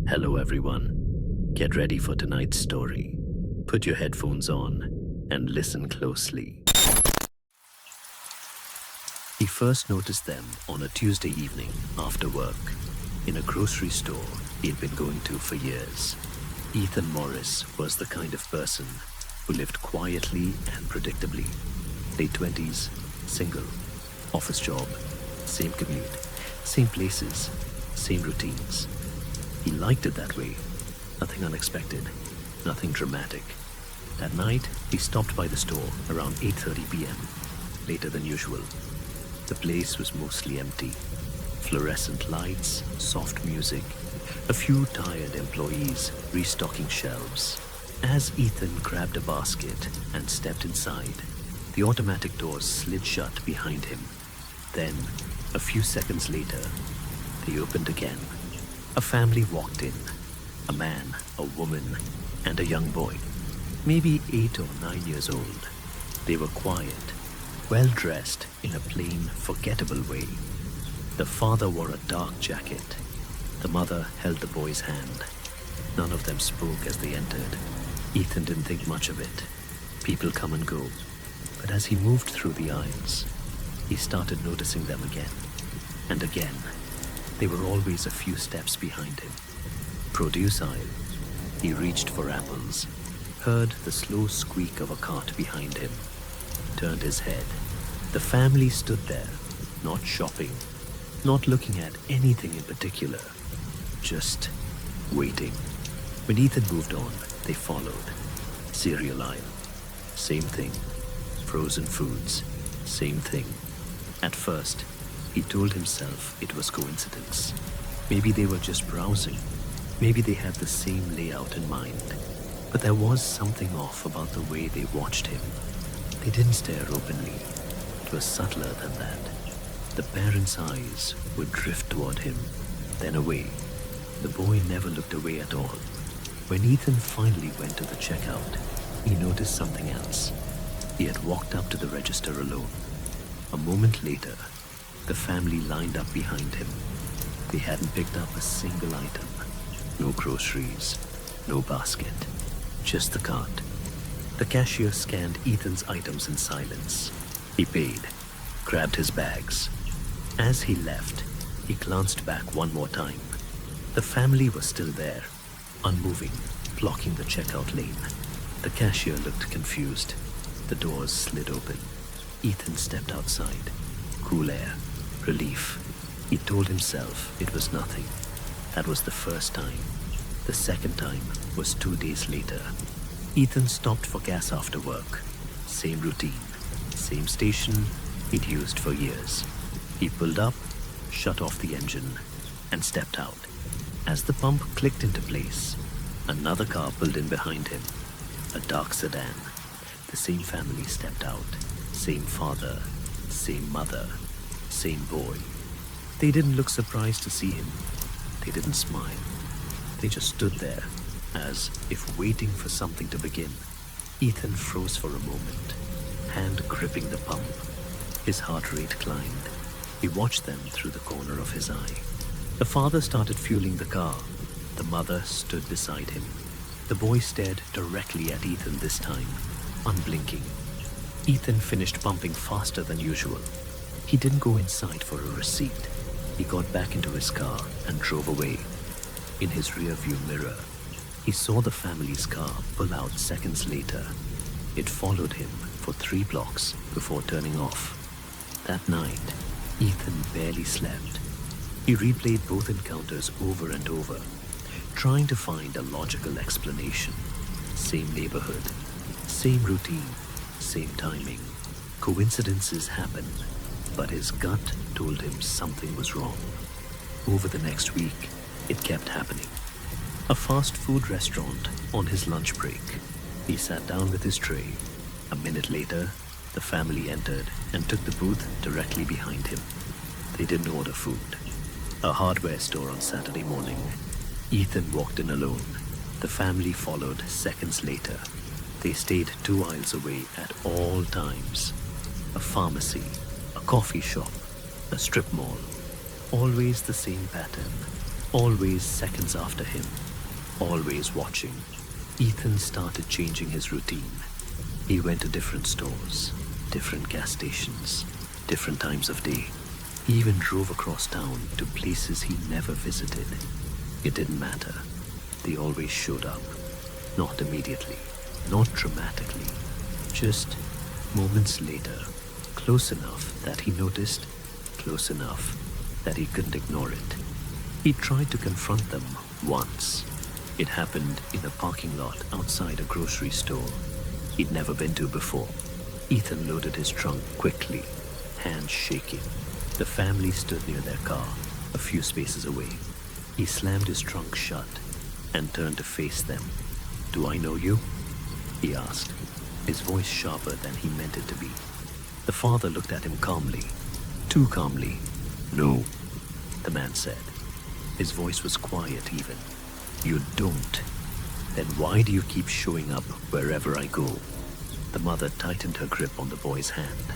Hello, everyone. Get ready for tonight's story. Put your headphones on and listen closely. He first noticed them on a Tuesday evening after work in a grocery store he'd been going to for years. Ethan Morris was the kind of person who lived quietly and predictably. Late 20s, single, office job, same commute, same places, same routines. He liked it that way. Nothing unexpected, nothing dramatic. That night, he stopped by the store around 8:30 p.m., later than usual. The place was mostly empty. Fluorescent lights, soft music, a few tired employees restocking shelves. As Ethan grabbed a basket and stepped inside, the automatic doors slid shut behind him. Then, a few seconds later, they opened again. A family walked in. A man, a woman, and a young boy, maybe 8 or 9 years old. They were quiet, well-dressed in a plain, forgettable way. The father wore a dark jacket. The mother held the boy's hand. None of them spoke as they entered. Ethan didn't think much of it. People come and go. But as he moved through the aisles, he started noticing them again and again. They were always a few steps behind him. Produce aisle. He reached for apples, heard the slow squeak of a cart behind him, turned his head. The family stood there, not shopping, not looking at anything in particular, just waiting. When Ethan moved on, they followed. Cereal aisle. Same thing. Frozen foods. Same thing. At first, he told himself it was coincidence. Maybe they were just browsing. Maybe they had the same layout in mind. But there was something off about the way they watched him. They didn't stare openly. It was subtler than that. The parents' eyes would drift toward him, then away. The boy never looked away at all. When Ethan finally went to the checkout, he noticed something else. He had walked up to the register alone. A moment later, the family lined up behind him. They hadn't picked up a single item. No groceries, no basket, just the cart. The cashier scanned Ethan's items in silence. He paid, grabbed his bags. As he left, he glanced back one more time. The family was still there, unmoving, blocking the checkout lane. The cashier looked confused. The doors slid open. Ethan stepped outside. Cool air, relief. He told himself it was nothing. That was the first time. The second time was 2 days later. Ethan stopped for gas after work. Same routine, same station he'd used for years. He pulled up, shut off the engine, and stepped out. As the pump clicked into place, another car pulled in behind him. A dark sedan. The same family stepped out. Same father, same mother, same boy. They didn't look surprised to see him. They didn't smile. They just stood there, as if waiting for something to begin. Ethan froze for a moment, hand gripping the pump. His heart rate climbed. He watched them through the corner of his eye. The father started fueling the car. The mother stood beside him. The boy stared directly at Ethan this time, unblinking. Ethan finished pumping faster than usual. He didn't go inside for a receipt. He got back into his car and drove away. In his rearview mirror, he saw the family's car pull out seconds later. It followed him for 3 blocks before turning off. That night, Ethan barely slept. He replayed both encounters over and over, trying to find a logical explanation. Same neighborhood, same routine, same timing. Coincidences happen, but his gut told him something was wrong. Over the next week, it kept happening. A fast food restaurant on his lunch break. He sat down with his tray. A minute later, the family entered and took the booth directly behind him. They didn't order food. A hardware store on Saturday morning. Ethan walked in alone. The family followed seconds later. They stayed 2 aisles away at all times. A pharmacy, a coffee shop, a strip mall. Always the same pattern. always seconds after him, always watching. Ethan started changing his routine. He went to different stores, different gas stations, different times of day. He even drove across town to places he never visited. It didn't matter. They always showed up. Not immediately, not dramatically, just moments later, close enough that he noticed, close enough that he couldn't ignore it. He tried to confront them once. It happened in a parking lot outside a grocery store he'd never been to before. Ethan loaded his trunk quickly, hands shaking. The family stood near their car, a few spaces away. He slammed his trunk shut and turned to face them. "Do I know you?" he asked, his voice sharper than he meant it to be. The father looked at him calmly, too calmly. "No," the man said. His voice was quiet even. "You don't. Then why do you keep showing up wherever I go?" The mother tightened her grip on the boy's hand.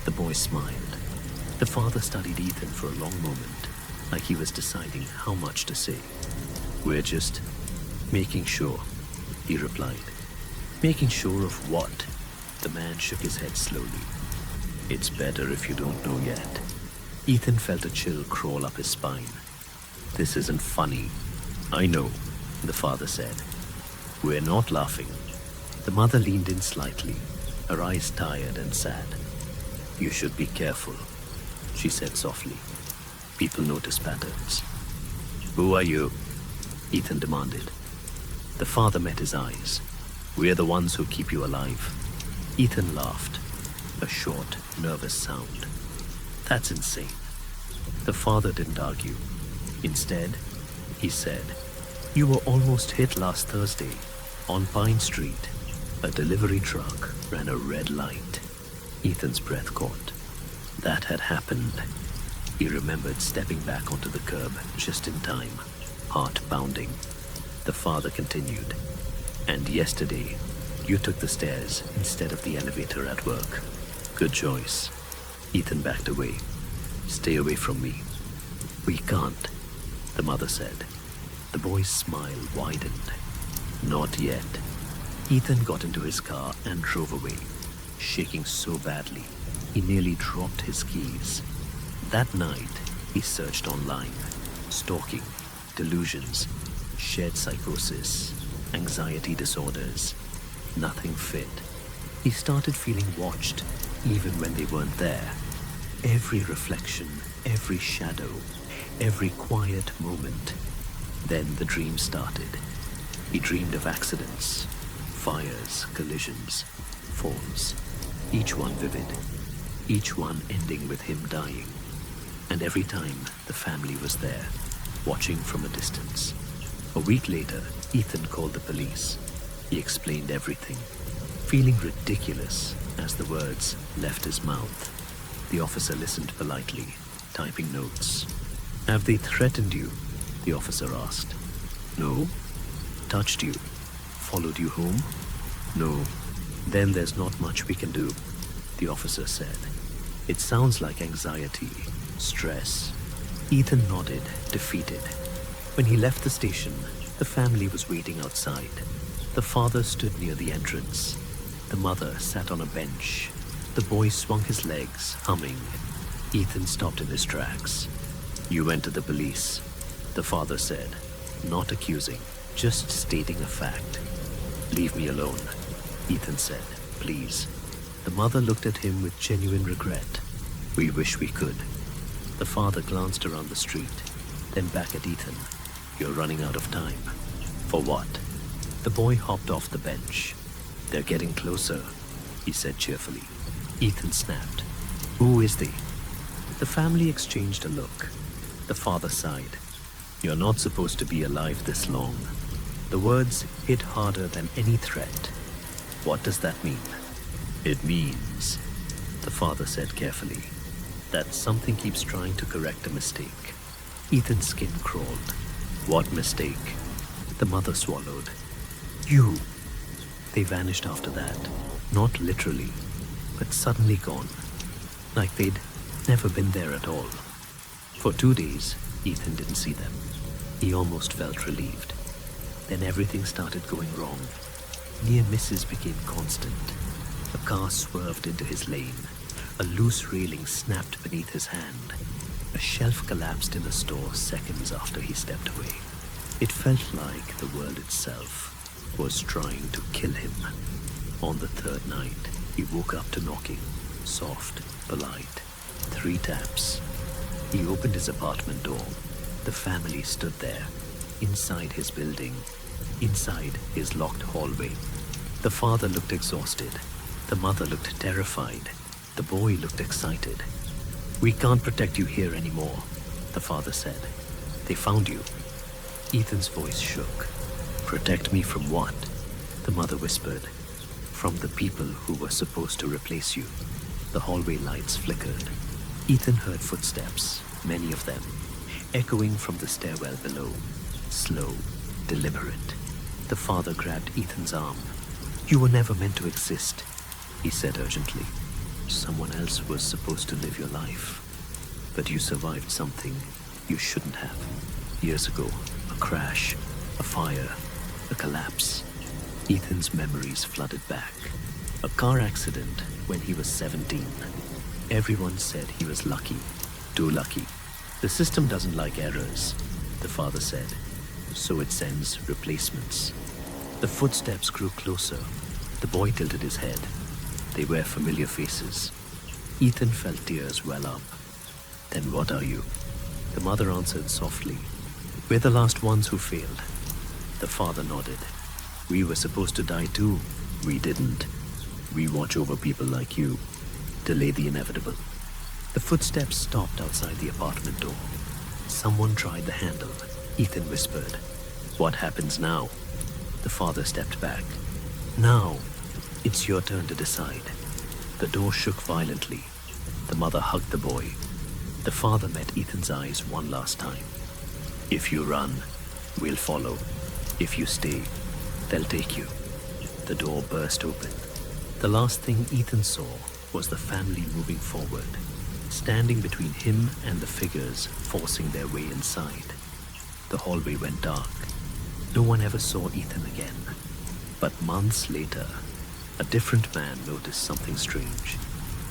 The boy smiled. The father studied Ethan for a long moment, like he was deciding how much to say. "We're just making sure," he replied. "Making sure of what?" The man shook his head slowly. "It's better if you don't know yet." Ethan felt a chill crawl up his spine. "This isn't funny." "I know," the father said. "We're not laughing." The mother leaned in slightly, her eyes tired and sad. "You should be careful," she said softly. "People notice patterns." "Who are you?" Ethan demanded. The father met his eyes. "We're the ones who keep you alive." Ethan laughed, a short, nervous sound. "That's insane." The father didn't argue. Instead, he said, "You were almost hit last Thursday on Pine Street. A delivery truck ran a red light." Ethan's breath caught. That had happened. He remembered stepping back onto the curb just in time, heart pounding. The father continued, "And yesterday, you took the stairs instead of the elevator at work. Good choice." Ethan backed away. "Stay away from me." "We can't," the mother said. The boy's smile widened. "Not yet." Ethan got into his car and drove away, shaking so badly he nearly dropped his keys. That night, he searched online. Stalking, delusions, shared psychosis, anxiety disorders. Nothing fit. He started feeling watched, even when they weren't there. Every reflection, every shadow, every quiet moment. Then the dream started. He dreamed of accidents, fires, collisions, falls, each one vivid, each one ending with him dying. And every time, the family was there, watching from a distance. A week later, Ethan called the police. He explained everything, feeling ridiculous as the words left his mouth. The officer listened politely, typing notes. "Have they threatened you?" the officer asked. "No." "Touched you? Followed you home?" "No." "Then there's not much we can do," the officer said. "It sounds like anxiety, stress." Ethan nodded, defeated. When he left the station, the family was waiting outside. The father stood near the entrance. The mother sat on a bench. The boy swung his legs, humming. Ethan stopped in his tracks. "You went to the police," the father said, not accusing, just stating a fact. "Leave me alone," Ethan said, "please." The mother looked at him with genuine regret. "We wish we could." The father glanced around the street, then back at Ethan. "You're running out of time." "For what?" The boy hopped off the bench. "They're getting closer," he said cheerfully. Ethan snapped. "Who is they?" The family exchanged a look. The father sighed. "You're not supposed to be alive this long." The words hit harder than any threat. "What does that mean?" "It means," the father said carefully, "that something keeps trying to correct a mistake." Ethan's skin crawled. "What mistake?" The mother swallowed. "You." They vanished after that, not literally, but suddenly gone, like they'd never been there at all. For 2 days, Ethan didn't see them. He almost felt relieved. Then everything started going wrong. Near misses became constant. A car swerved into his lane. A loose railing snapped beneath his hand. A shelf collapsed in a store seconds after he stepped away. It felt like the world itself was trying to kill him. On the third night, he woke up to knocking. Soft, polite. 3 taps. He opened his apartment door. The family stood there, inside his building, inside his locked hallway. The father looked exhausted. The mother looked terrified. The boy looked excited. "We can't protect you here anymore," the father said. "They found you." Ethan's voice shook. "Protect me from what?" the mother whispered. "From the people who were supposed to replace you." The hallway lights flickered. Ethan heard footsteps, many of them, echoing from the stairwell below. Slow, deliberate. The father grabbed Ethan's arm. "You were never meant to exist," he said urgently. "Someone else was supposed to live your life. But you survived something you shouldn't have. Years ago, a crash, a fire, a collapse." Ethan's memories flooded back. A car accident when he was 17. Everyone said he was lucky, too lucky. "The system doesn't like errors," the father said, "so it sends replacements." The footsteps grew closer. The boy tilted his head. They were familiar faces. Ethan felt tears well up. "Then what are you?" The mother answered softly. "We're the last ones who failed." The father nodded. "We were supposed to die too. We didn't. We watch over people like you. Delay the inevitable." The footsteps stopped outside the apartment door. "Someone tried the handle," Ethan whispered. "What happens now?" The father stepped back. "Now, it's your turn to decide." The door shook violently. The mother hugged the boy. The father met Ethan's eyes one last time. "If you run, we'll follow. If you stay, they'll take you." The door burst open. The last thing Ethan saw was the family moving forward, standing between him and the figures forcing their way inside. The hallway went dark. No one ever saw Ethan again. But months later, a different man noticed something strange.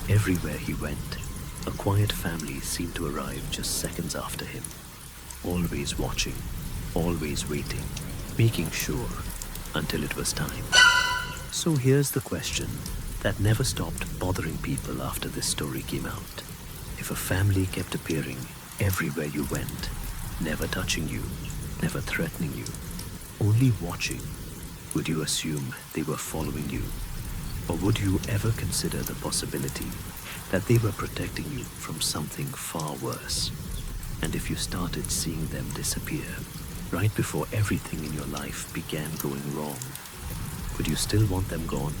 Everywhere he went, a quiet family seemed to arrive just seconds after him. Always watching, always waiting, making sure until it was time. So here's the question that never stopped bothering people after this story came out. If a family kept appearing everywhere you went, never touching you, never threatening you, only watching, would you assume they were following you? Or would you ever consider the possibility that they were protecting you from something far worse? And if you started seeing them disappear right before everything in your life began going wrong, would you still want them gone?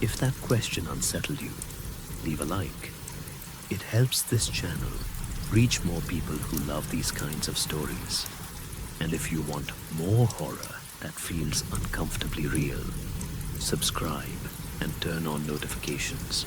If that question unsettled you, leave a like. It helps this channel reach more people who love these kinds of stories. And if you want more horror that feels uncomfortably real, subscribe and turn on notifications